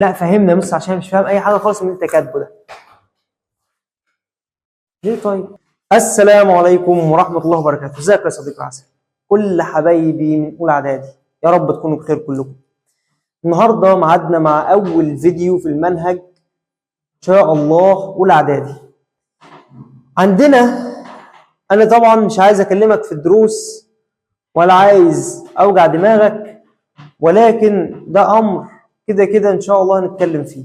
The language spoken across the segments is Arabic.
لا فهمنا بس عشان مش فاهم اي حاجه خالص من اللي انت كاتبه ده. ليه طيب؟ السلام عليكم ورحمه الله وبركاته. ازيك يا صديقي عسل؟ كل حبايبي من اولى اعدادي، يا رب تكونوا بخير كلكم. النهارده ميعادنا مع اول فيديو في المنهج ان شاء الله اولى اعدادي. عندنا انا طبعا مش عايز اكلمك في الدروس ولا عايز اوجع دماغك، ولكن ده امر كده كده ان شاء الله هنتكلم فيه.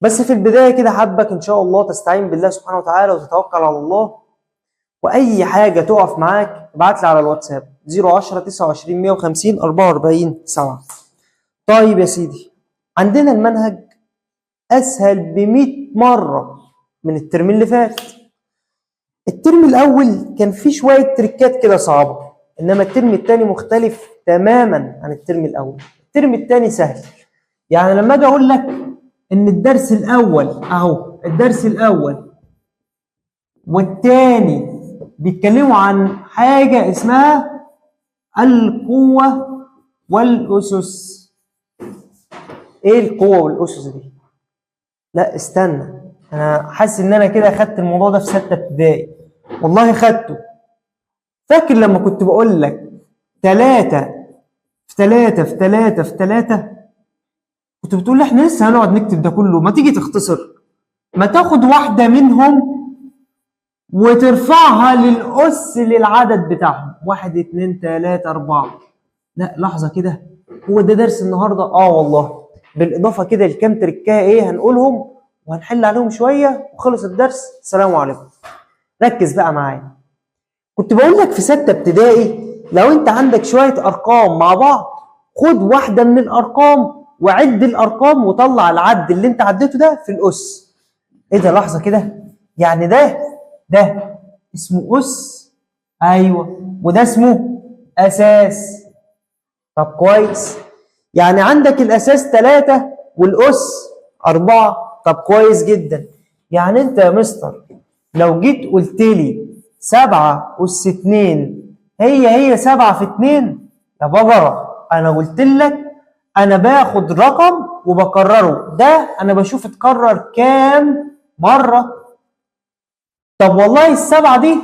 بس في البدايه كده حابك ان شاء الله تستعين بالله سبحانه وتعالى وتتوكل على الله، واي حاجه تقف معاك ابعت لي على الواتساب 010 29 150 44 7. طيب يا سيدي، عندنا المنهج اسهل ب 100 مره من الترم اللي فات. الترم الاول كان فيه شويه تريكات كده صعبه، انما الترم الثاني مختلف تماما عن الترم الاول. الترم الثاني سهل. يعني لما اجي اقول لك ان الدرس الاول اهو، الدرس الاول والثاني بيتكلموا عن حاجه اسمها القوه والاسس. ايه القوه والاسس دي؟ لا استنى، انا حاسس ان انا كده خدت الموضوع ده في 6 ابتدائي. والله خدته. فاكر لما كنت بقول لك 3 في 3 في 3 في 3؟ كنت بتقول لي احنا لسه هنقعد نكتب ده كله، ما تيجي تختصر، ما تاخد واحده منهم وترفعها للأس للعدد بتاعهم 1 2 3 4. لا لحظه كده، هو ده درس النهارده؟ والله، بالاضافه كده لكام تركايه ايه هنقولهم وهنحل عليهم شويه وخلص الدرس. السلام عليكم. ركز بقى معايا. كنت بقول لك في 6 ابتدائي لو انت عندك شويه ارقام مع بعض، خد واحده من الارقام وعد الارقام وطلع العد اللي انت عديته ده في الاس. ايه ده؟ لحظه كده، يعني ده اسمه اس؟ ايوه، وده اسمه اساس. طب كويس، يعني عندك الاساس 3 والاس 4. طب كويس جدا. يعني انت يا مستر لو جيت قلت لي 7 أس 2 هي 7 في 2، يا بجرة انا قلت لك انا باخد رقم وبكرره، ده انا بشوف اتكرر كام مره. طب والله ال7 دي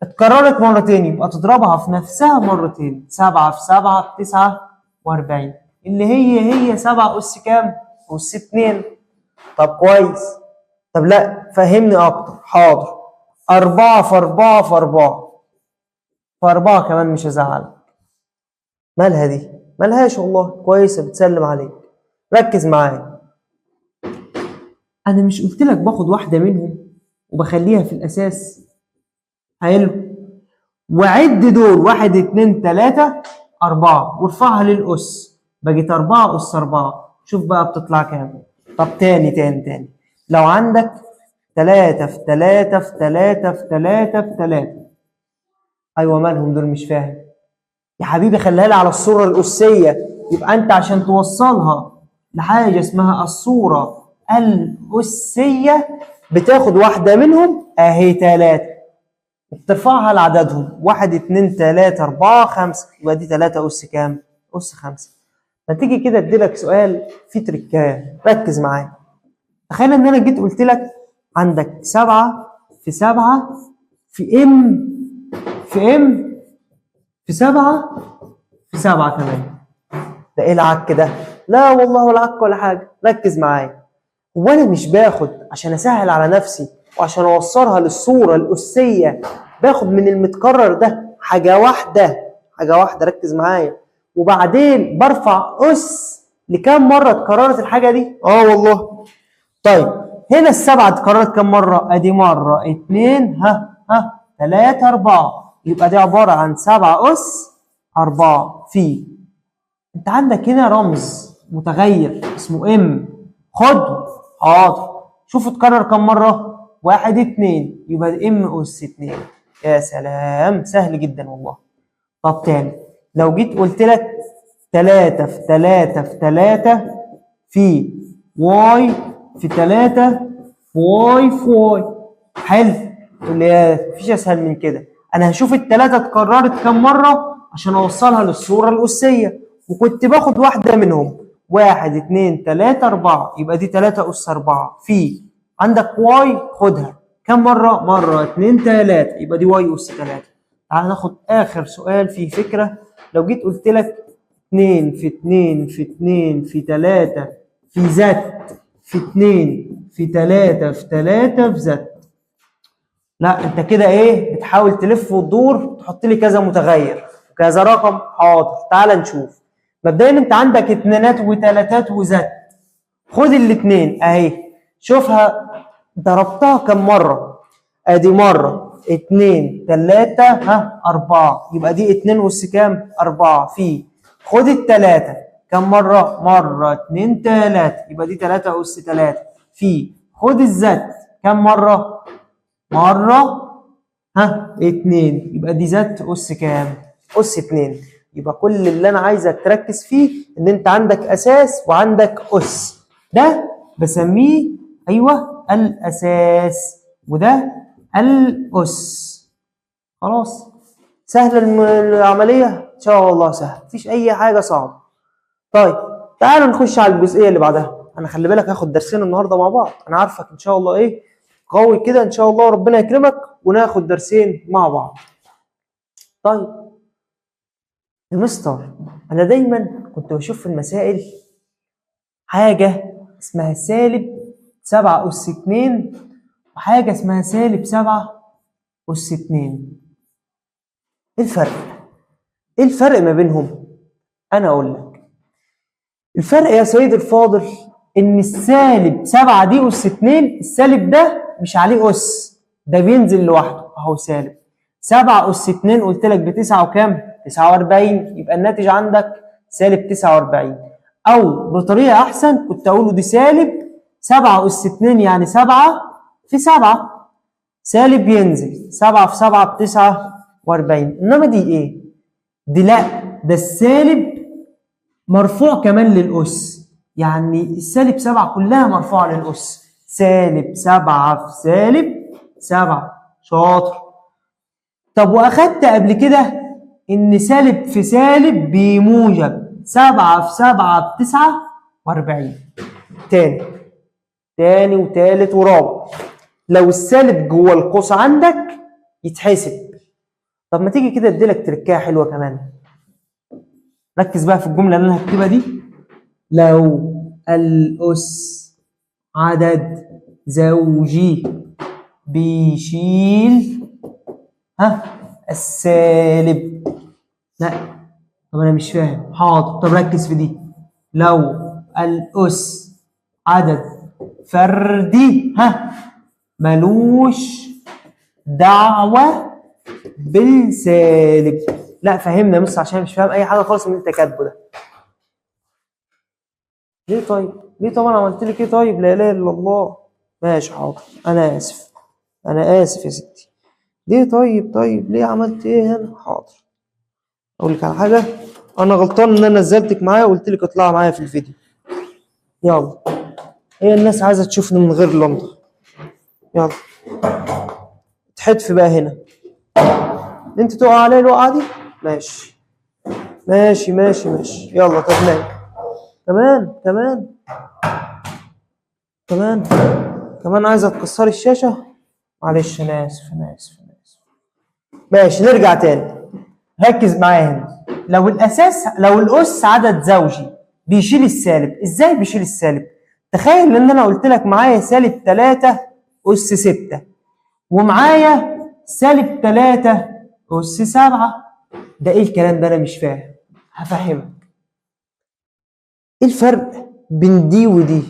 اتكررت مرتين، يبقى تضربها في نفسها مرتين. 7 في 7 ب49، اللي هي 7 أس كام؟ أس 2. طب كويس. طب لا فهمني اكتر. حاضر. 4 في 4 في 4 في 4 كمان مش هزعلك. مالها دي؟ مالهاش والله، كويسه بتسلم عليك. ركز معايا. انا مش قلت لك باخد واحده منهم وبخليها في الاساس؟ حلو. وعد دول 1 2 3 4 وارفعها للاس، بقت 4 أس 4. شوف بقى بتطلع كام. طب تاني لو عندك 3 في 3 في 3 في 3 في 3. ايوه مالهم دول؟ مش فاهم يا حبيبي. خليها لي على الصوره الاسيه. يبقى انت عشان توصلها لحاجه اسمها الصوره الاسيه بتاخد واحده منهم اهي 3 وبترفعها لعددهم 1 2 3 4 5. يبقى دي 3 أس كام؟ أس 5. ما تيجي كده اديلك سؤال فيه تركايه، ركز معايا. تخيل ان انا جيت قلت لك عندك 7 في 7 في ام في 7 في 7 كمان. ده ايه العك ده؟ لا والله ولا عك ولا حاجه. ركز معايا. هو انا مش باخد عشان اسهل على نفسي وعشان اوصلها للصوره الاسيه باخد من المتكرر ده حاجه واحده؟ ركز معايا. وبعدين برفع اس لكام مره اتكررت الحاجه دي. والله. طيب هنا ال7 اتكررت كام مره؟ ادي مره 2 3 4. يبقى دي عباره عن 7 أس 4 في. انت عندك هنا رمز متغير اسمه ام، خده. حاضر. شوف اتكرر كم مره؟ 1 2. يبقى ام أس 2. يا سلام، سهل جدا والله. طب تاني، لو جيت قلت لك 3 في 3 في 3 في واي في 3 في واي في واي. حلو. تقول لي مفيش اسهل من كده. انا هشوف الثلاثه اتكررت كم مره عشان اوصلها للصوره الاسيه، وكنت باخد واحده منهم 1 2 3 4 يبقى دي 3 أس 4 في عندك واي خدها كم مرة؟ مرة 2 3 يبقى دي واي أس 3. تعال ناخد آخر سؤال فيه فكرة. لو جيت قلت لك 2 في 2 في 2 في 3 في زد في 2 في 3 في 3 في زد. لا انت كده ايه بتحاول تلف وتدور تحط لي كذا متغير كذا رقم. حاضر تعال نشوف. مبدئيا انت عندك اتنينات وتلاتات وزد. خد الاتنين اهي شوفها ضربتها كم مرة. ادي مرة 2 3 4 يبقى دي 2 أس كام؟ 4 في خد التلاتة كم مرة؟ مرة 2 3 يبقى دي 3 أس 3 في خد الزد كم مرة؟ مرة 2 يبقى دي زد أس كام؟ أس 2. يبقى كل اللي أنا عايزك تركز فيه إن أنت عندك أساس وعندك أس. ده بسميه أيوه الأساس وده الأس. خلاص سهلة العملية إن شاء الله سهل مفيش أي حاجة صعبة. طيب تعالوا نخش على الجزئية اللي بعدها. أنا خلي بالك هاخد درسين النهاردة مع بعض. أنا عارفك إن شاء الله إيه قوي كده إن شاء الله ربنا يكرمك وناخد درسين مع بعض. طيب يا مستر أنا دايما كنت بشوف في المسائل حاجة اسمها سالب 7 أس 2 وحاجة اسمها سالب 7 أس 2. إيه الفرق؟ إيه الفرق ما بينهم؟ أنا أقول لك. الفرق يا سيدي الفاضل إن السالب 7 دي أس 2 السالب ده مش عليه أس ده بينزل لوحده أهو سالب 7 أس 2 قلت لك بتسعة وكام؟ 49 يبقى الناتج عندك سالب 49. أو بطريقة أحسن كنت أقوله دي سالب 7 أس 2 يعني 7 في 7 سالب ينزل 7 في 7 ب 49. إنما دي إيه؟ دي لأ ده السالب مرفوع كمان للأس يعني السالب 7 كلها مرفوعة للأس. سالب 7 في سالب 7 شاطر. طب وأخدت قبل كده إن سالب في سالب بموجب 7 في 7 ب 49. تاني وتالت ورابع. لو السالب جوه القوس عندك يتحسب. طب ما تيجي كده اديلك تركايه حلوه كمان. ركز بقى في الجمله اللي انا هكتبها دي. لو الأس عدد زوجي بيشيل السالب. لا طب انا مش فاهم. حاضر طب ركز في دي. لو الأس عدد فردي ملوش دعوة بالسالب. لا فهمنا بس عشان مش فاهم اي حاجه خالص من اللي انت كاتبه ده. ليه طيب؟ ليه طبعا عملت لك ايه طيب؟ لا اله الا الله. ماشي حاضر انا اسف. انا اسف يا ستي. ليه طيب ليه عملت ايه هنا؟ حاضر اقول لك على حاجه. انا غلطان ان انا نزلتك معايا وقلت لك اطلعي معايا في الفيديو. يلا هي الناس عايزه تشوفني من غير لمضه. يلا تحدف بقى هنا. انت تقع عليا الوقعه دي؟ ماشي يلا طب نام. كمان عايزه تكسري الشاشه. معلش انا اسف. ماشي نرجع تاني. ركز معايا هنا. لو الأس عدد زوجي بيشيل السالب. ازاي بيشيل السالب؟ تخيل ان انا قلت لك معايا سالب 3 أس 6 ومعايا سالب 3 أس 7. ده ايه الكلام ده؟ انا مش فاهم. هفهمك. ايه الفرق بين دي ودي؟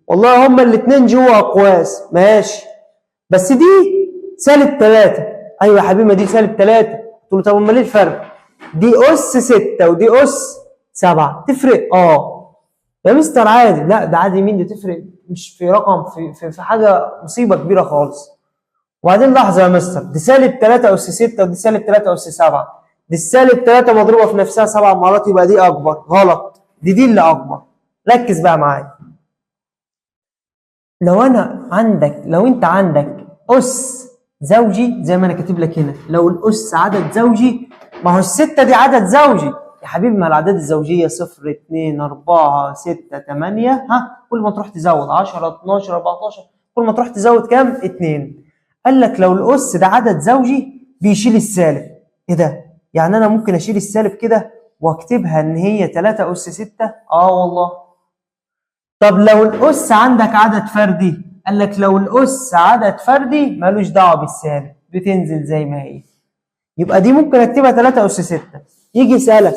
والله هما الاتنين جوه اقواس ماشي بس دي سالب 3. ايوه يا حبيبي دي سالب 3. قلت له طب امال ايه الفرق؟ دي أس 6 ودي أس 7 تفرق؟ يا مستر عادي. لا ده عادي. مين دي تفرق؟ مش في رقم في حاجه مصيبه كبيره خالص. وبعدين لحظه يا مستر دي سالب 3 أس 6 ودي سالب 3 أس 7. دي السالب 3 مضروبه في نفسها 7 مرات يبقى دي اكبر. غلط. دي اللي اكبر. ركز بقى معايا. لو انت عندك أس زوجي زي ما انا كاتب لك هنا. لو الأس عدد زوجي ما هو الستة دي عدد زوجي يا حبيبي ما الأعداد الزوجية 0 2 4 6 8 كل ما تروح تزود 10 12 14 كل ما تروح تزود كام؟ 2. قال لك لو الأس ده عدد زوجي بيشيل السالب. إيه ده؟ يعني أنا ممكن أشيل السالب كده وأكتبها إن هي 3 أس 6؟ والله. طب لو الأس عندك عدد فردي، قال لك لو الأس عدد فردي مالوش دعوة بالسالب، بتنزل زي ما هي. يبقى دي ممكن أكتبها 3 أس 6. يجي يسألك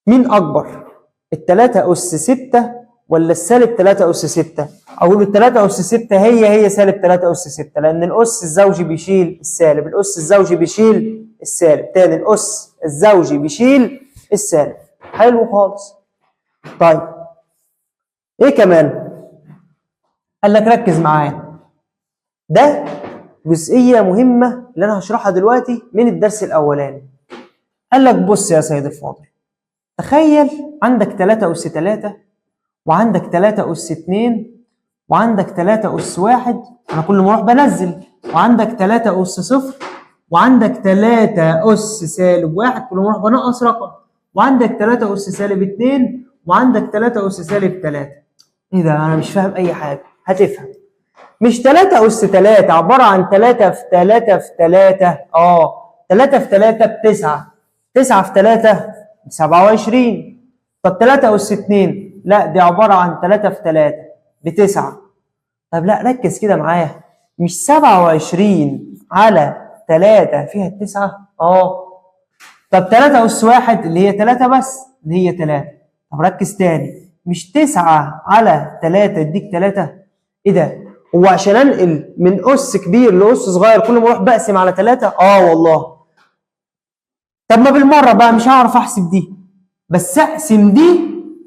مين أكبر؟ التلاتة أس 6 ولا السالب 3 أس 6؟ أقول التلاتة أس 6 هي سالب 3 أس 6، لأن الأس الزوجي بيشيل السالب، الأس الزوجي بيشيل السالب، تاني الأس الزوجي بيشيل السالب. حلو خالص. طيب إيه كمان؟ قال لك ركز معايا، ده جزئية مهمة اللي أنا هشرحها دلوقتي من الدرس الأولاني. قال لك بص يا سيد الفاضل، تخيل عندك 3 أس 3 وعندك 3 أس 2 وعندك 3 أس 1، أنا كل ما أروح بنزل، وعندك 3 أس 0 وعندك 3 أس سالب 1، كل ما أروح بنقص رقم، وعندك 3 أس سالب 2 وعندك 3 أس سالب 3. إيه ده؟ أنا مش فاهم أي حاجة. هتفهم. مش 3 أس 3 عبارة عن 3 في 3 في 3؟ 3 في 3 ب9، 9 في 3 ب 27. طب 3 أس 2؟ لا دي عبارة عن 3 في 3 ب9. طب لا ركز كده معايا، مش 27 على 3 فيها ال9؟ طب 3 أس 1 اللي هي 3 بس، اللي هي 3. طب ركز تاني، مش 9 على 3 يديك 3؟ ايه ده؟ هو عشان انقل من أس كبير لأس صغير كل ما اروح بقسم على 3؟ والله. طب ما بالمرة بقى، مش هعرف احسب دي، بس اقسم دي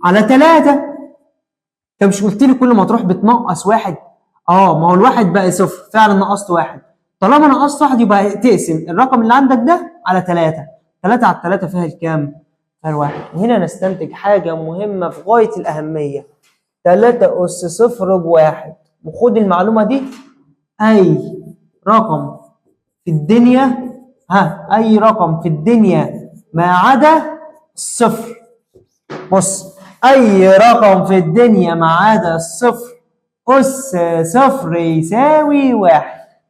على 3. انت مش قلت لي كل ما تروح بتنقص 1؟ ما هو الواحد بقى 0، فعلا نقصت 1. طالما نقصت 1 يبقى تقسم الرقم اللي عندك ده على 3. 3 على 3 فيها الكام؟ فيها الواحد. وهنا نستنتج حاجة مهمة في غاية الأهمية، 3 أس 0 ب1. وخد المعلومة دي، أي رقم في الدنيا، أي رقم في الدنيا ما عدا الصفر. بص، أي رقم في الدنيا ما عدا الصفر أس 0 يساوي 1.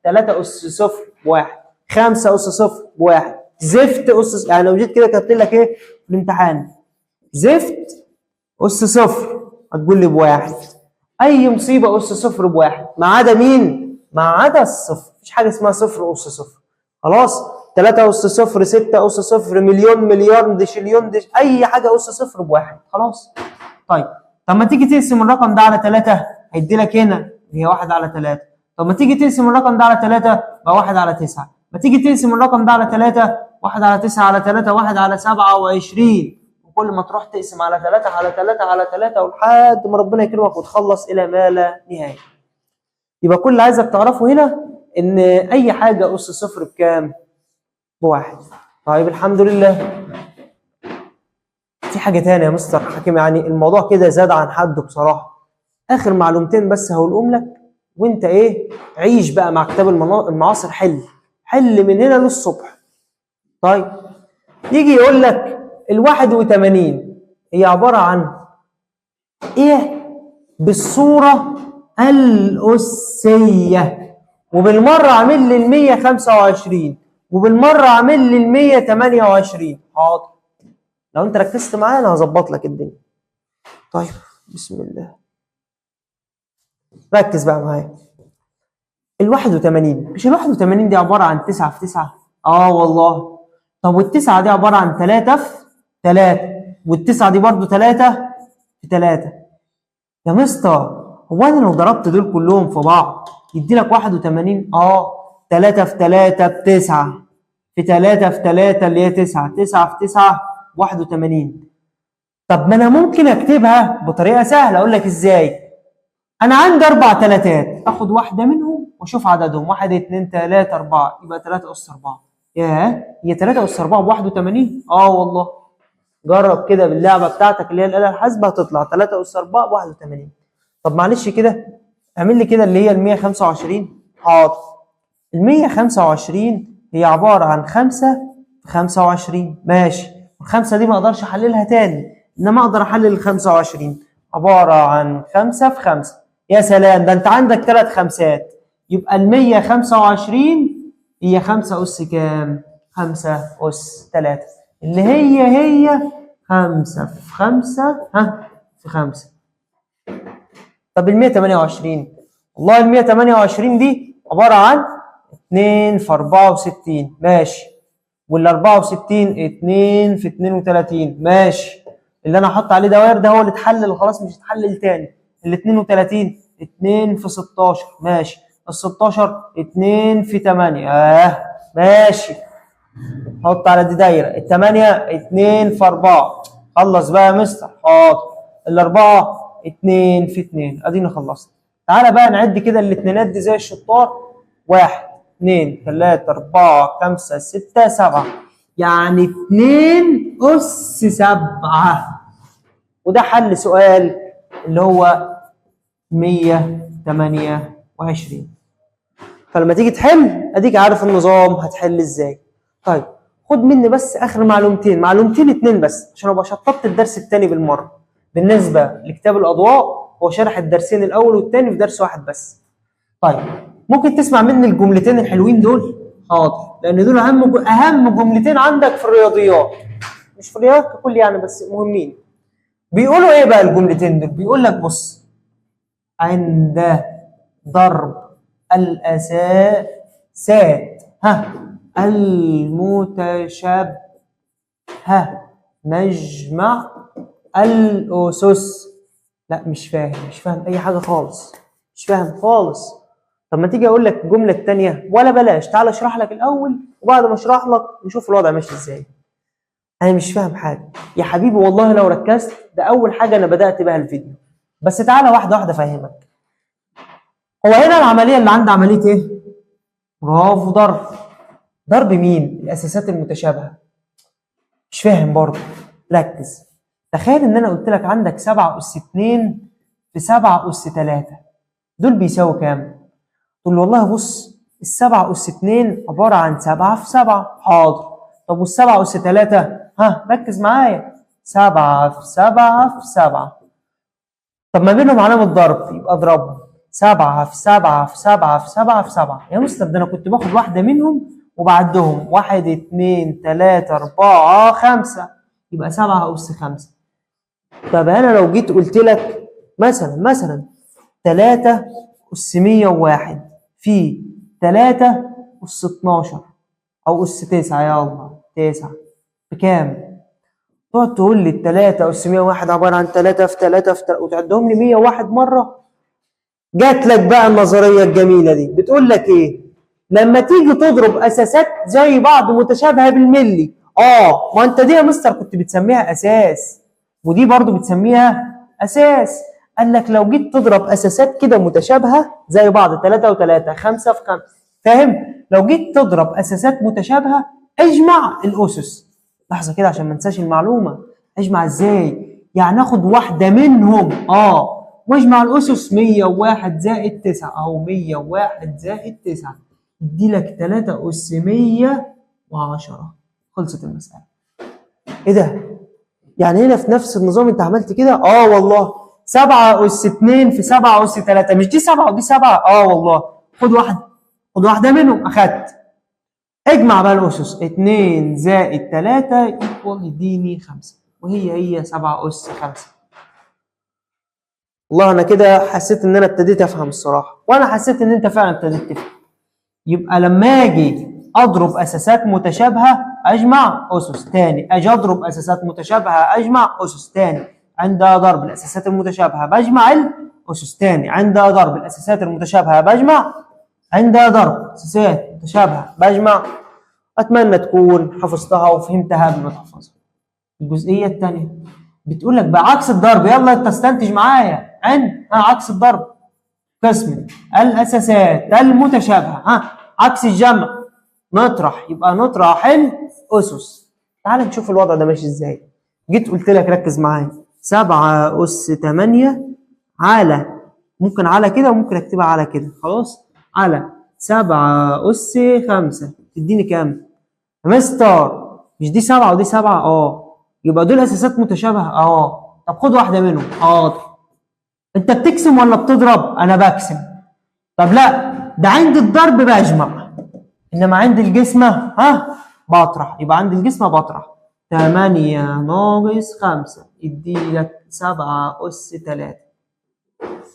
3 أس 0 ب1، 5 أس 0 ب1، زفت أس، يعني لو جيت كده كتبت لك إيه في الامتحان؟ زفت أس 0 هتقول لي ب1. أي مصيبة أس 0 ب1 ما عدا مين؟ ما عدا الصفر. مفيش حاجة اسمها 0 أس 0. خلاص؟ 3 أس 0 6 أس 0 مليون مليار دشليون أي حاجة أس 0 ب1. خلاص؟ طيب طب ما تيجي تقسم الرقم ده على 3 هيدي لك هنا هي 1 على 3. طب ما تيجي تقسم الرقم ده على 3 بقى 1 على 9. ما تيجي تقسم الرقم ده على 3 1 على 9 على 3 1 على 27. وكل ما تروح تقسم على 3 على 3 على 3 ولحد ما ربنا يكرمك وتخلص الى ما لا نهايه. يبقى كل اللي عايزك تعرفه هنا ان اي حاجه اس 0 بكام؟ ب1. طيب الحمد لله. في حاجه ثانيه يا مستر حكيم، يعني الموضوع كده زاد عن حده بصراحه. اخر معلومتين بس هقولهم لك، وانت عيش بقى مع كتاب المعاصر، حل من هنا للصبح. طيب يجي يقول لك ال81 هي عباره عن ايه بالصوره الاسيه، وبالمره عامل لي ال125 وبالمره عامل لي ال128. حاضر، لو انت ركزت معايا انا هظبط لك الدنيا. طيب بسم الله، ركز بقى معايا. ال81 مش ال81 دي عباره عن 9 في 9؟ والله. طب والتسعه دي عباره عن 3 في 3، والتسعه دي برضو 3 في 3. يا مستر هو انا لو ضربت دول كلهم في بعض يدي لك 81؟ 3 في 3 ب9 في 3 في 3 اللي هي 9، 9 في 9 81. طب ما انا ممكن اكتبها بطريقه سهله، اقول لك ازاي؟ انا عندي 4 تلاتات، اخد واحده منهم واشوف عددهم، 1 2 3 4، يبقى 3 اس 4. ياه، هي 3 اس 4 ب 81؟ والله. جرب كده باللعبه بتاعتك اللي هي الاله الحاسبه هتطلع 3 اس 4 ب 81. طب معلش كده اعمل لي كده اللي هي ال 125. حاضر. ال 125 هي عباره عن 5 في 25. ماشي، والخمسة دي ما اقدرش احللها تاني، انما اقدر احلل ال 25 عبارة عن 5 في 5. يا سلام، ده انت عندك 3 خمسات، يبقى ال 125 هي 5 أس كام؟ 5 أس 3 اللي هي 5 في 5 في 5. طب ال 128 والله ال 128 دي عبارة عن 2 في 64 ماشي، وال 64 2 في 32 ماشي، اللي انا هحط عليه دوائر ده هو اللي اتحلل خلاص مش هتحلل تاني. ال 32 2 في 16 ماشي، ال 16 2 في 8 ماشي، حط على دي دايره. ال 8 2 في 4 خلص بقى يا مستر حاضر. ال 4 2 في 2 ادينا خلصت. تعالى بقى نعد كده الاتنينات دي زي الشطار. 1 2 3 4 5 6 7 يعني 2 أس 7. وده حل سؤال اللي هو 128. فلما تيجي تحل اديك عارف النظام هتحل ازاي. طيب خد مني بس اخر معلومتين اتنين بس عشان ابقى شطبت الدرس التاني بالمره. بالنسبه لكتاب الاضواء هو شرح الدرسين الاول والتاني في درس واحد بس. طيب ممكن تسمع مني الجملتين الحلوين دول؟ حاضر، لان دول اهم جملتين عندك في الرياضيات، مش في الرياضيات ككل يعني بس مهمين. بيقولوا ايه بقى الجملتين دول؟ بيقول لك بص، عند ضرب الاساسات المتشابهه نجمع الاسس. لا مش فاهم اي حاجه خالص، مش فاهم خالص. طب ما تيجي اقول لك الجمله الثانيه، ولا بلاش، تعال اشرح لك الاول وبعد ما اشرح لك نشوف الوضع ماشي ازاي. انا مش فاهم حاجه يا حبيبي والله، لو ركزت ده اول حاجه انا بدات بها الفيديو. بس تعالى واحده واحده افهمك. هو هنا العمليه اللي عندي عمليه ايه؟ برافو، ضرب مين؟ الاساسات المتشابهه. مش فاهم برضه، ركز. تخيل ان انا قلت لك عندك 7 أس 2 في 7 أس 3 دول بيساووا كام؟ تقول له والله بص، ال7 أس 2 عباره عن 7 في 7. حاضر. طب وال7 أس 3 ركز معايا، 7 في 7 في 7. طب ما بينهم علامه ضرب، يبقى اضربهم 7 في 7 في 7 في 7 في 7. يا مستر ده انا كنت باخد واحده منهم وبعدهم 1 2 3 4 5 يبقى 7 أس 5. طب انا لو جيت قلت لك مثلا 3 أس 101 في 3 أس 12 أو أس 9، يلا 9 بكام؟ تقعد تقول لي 3 أس 101 عبارة عن 3 في 3 في 3 وتعدهم لي 101 مرة. جات لك بقى النظرية الجميلة دي بتقول لك إيه؟ لما تيجي تضرب أساسات زي بعض متشابهة بالملي، ما أنت دي يا مستر كنت بتسميها أساس ودي برضو بتسميها أساس. قال لك لو جيت تضرب أساسات كده متشابهة زي بعض 3 و3 5 في 5، فاهم؟ لو جيت تضرب أساسات متشابهة اجمع الأسس. لحظة كده عشان ما انساش المعلومة. اجمع ازاي؟ يعني اخد واحدة منهم واجمع الأسس. 101 زائد 9 أو 101 زائد 9 يدي لك 3 أس 110. خلصت المسألة. ايه ده؟ يعني هنا في نفس النظام انت عملت كده؟ والله 7 أس 2 في 7 أس 3، مش دي 7 ودي 7؟ والله خد واحدة منهم أخدت. اجمع بقى الأسس، 2 زائد 3 يديني 5 وهي 7 أس 5. والله أنا كده حسيت إن أنا ابتديت أفهم الصراحة، وأنا حسيت إن أنت فعلا ابتديت تفهم. يبقى لما أجي أضرب أساسات متشابهة أجمع أسس تاني، أجي أضرب أساسات متشابهة أجمع أسس تاني، عند ضرب الأساسات المتشابهة بجمع الأسس تاني، عند ضرب الأساسات المتشابهة بجمع، عند ضرب أساسات متشابهة بجمع. أتمنى تكون حفظتها وفهمتها قبل ما تحفظها. الجزئية الثانية بتقول لك بقى عكس الضرب، يلا أنت استنتج معايا. عند عكس الضرب قسم الأساسات المتشابهة، عكس الجمع نطرح، يبقى نطرح الأسس. تعال نشوف الوضع ده ماشي إزاي. جيت قلت لك ركز معايا، 7 أس 8 على، ممكن على كده وممكن أكتبها على كده، خلاص، على 7 أس 5 تديني كام؟ مستر مش دي 7 ودي 7؟ يبقى دول اساسات متشابهه طب خد واحده منهم. حاضر. انت بتقسم ولا بتضرب؟ انا بقسم. طب لا، ده عند الضرب بجمع، انما عند الجسمه بطرح. يبقى عند الجسمه بطرح. 8 ناقص 5 يديلك 7 أس 3.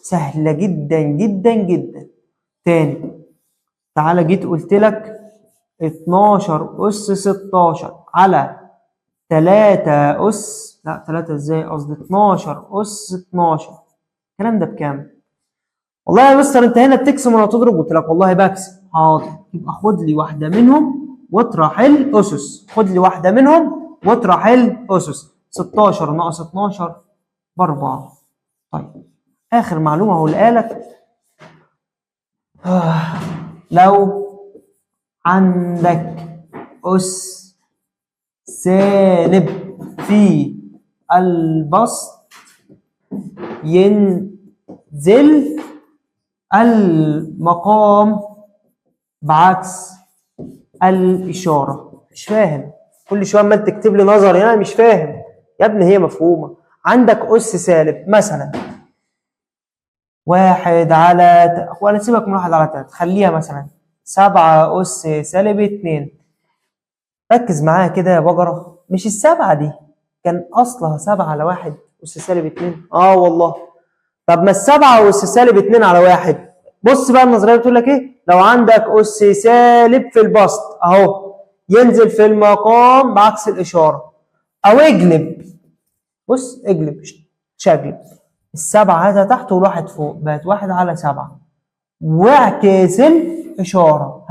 سهله جدا جدا جدا. تاني، تعالى جيت قلت لك 12 أس 16 على 3 أس، لا 3 ازاي، قصدي 12 أس 12. الكلام ده بكام؟ والله يا مستر انت هنا بتقسم ولا تضرب؟ قلت لك والله بقسم. حاضر، يبقى خد لي واحده منهم واطرح الاسس. خد لي واحده منهم واطرح الاسس. 16 ناقص 12 ب4. طيب اخر معلومه هقولها لك. لو عندك اس سالب في البسط ينزل المقام بعكس الإشارة. مش فاهم، كل شوية عمال تكتب لي نظري، أنا مش فاهم يا ابني. هي مفهومة. عندك أس سالب مثلا 1 على ولا سيبك من 1 على 3، خليها مثلا 7 أس سالب 2. ركز معايا كده يا بجرة، مش ال7 دي كان أصلها 7 على 1 أس سالب 2؟ والله. طب ما ال7 أس سالب 2 على 1. بص بقى النظريه بتقول لك ايه؟ لو عندك اس سالب في البسط اهو ينزل في المقام بعكس الاشاره، او اجلب. بص اجلب، شقلب ال7 هاتها تحت والواحد فوق، بقت 1 على 7 واعكس الاشاره.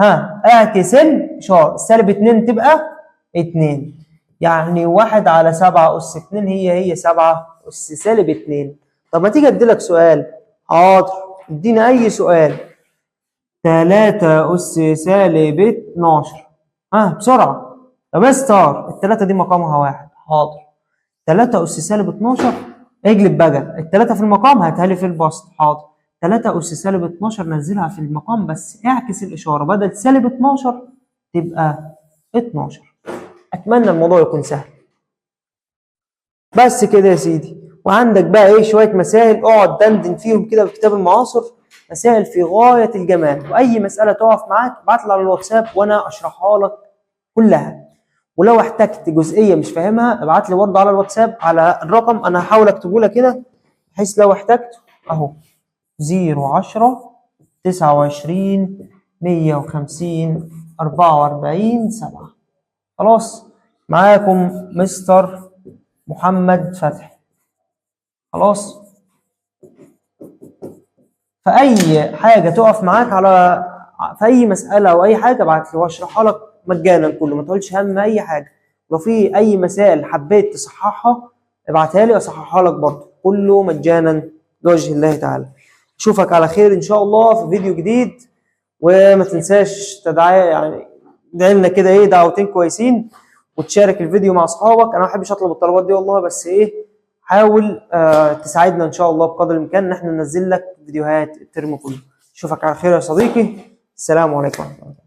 اعكس الاشاره، السالب 2 تبقى 2، يعني 1 على 7 اس 2 هي 7 اس سالب 2. طب ما تيجي اديلك سؤال. حاضر، اديني اي سؤال. 3 أس سالب 12. بسرعة. طب مستر التلاتة دي مقامها 1. حاضر. 3 أس سالب 12 اجلب بقى التلاتة في المقام هاتها لي في البسط. حاضر. 3 أس سالب 12 نزلها في المقام بس اعكس الإشارة، بدل سالب 12 تبقى 12. أتمنى الموضوع يكون سهل. بس كده يا سيدي. وعندك بقى ايه شوية مسائل اقعد دندن فيهم كده في كتاب المعاصر، مسائل في غاية الجمال. وأي مسألة تقف معاك ابعت لي على الواتساب وأنا أشرحها لك كلها. ولو احتجت جزئية مش فاهمها ابعت لي برضه على الواتساب على الرقم، أنا هحاول أكتبه لك كده بحيث لو احتجت أهو 010 29 150 44 7. خلاص. معاكم مستر محمد فتحي. خلاص. فأي حاجة تقف معاك في أي مسألة أو أي حاجة ابعت لي واشرحها لك مجانا كله، ما تقولش هم أي حاجة. لو في أي مسائل حبيت تصححها ابعتها لي أصححها لك برضه، كله مجانا لوجه الله تعالى. أشوفك على خير إن شاء الله في فيديو جديد. وما تنساش ادعي لنا كده دعوتين كويسين، وتشارك الفيديو مع أصحابك. أنا ما بحبش أطلب الطلبات دي والله، بس حاول تساعدنا ان شاء الله بقدر الامكان ان احنا ننزل لك فيديوهات الترم كله. اشوفك على خير يا صديقي. السلام عليكم ورحمه الله.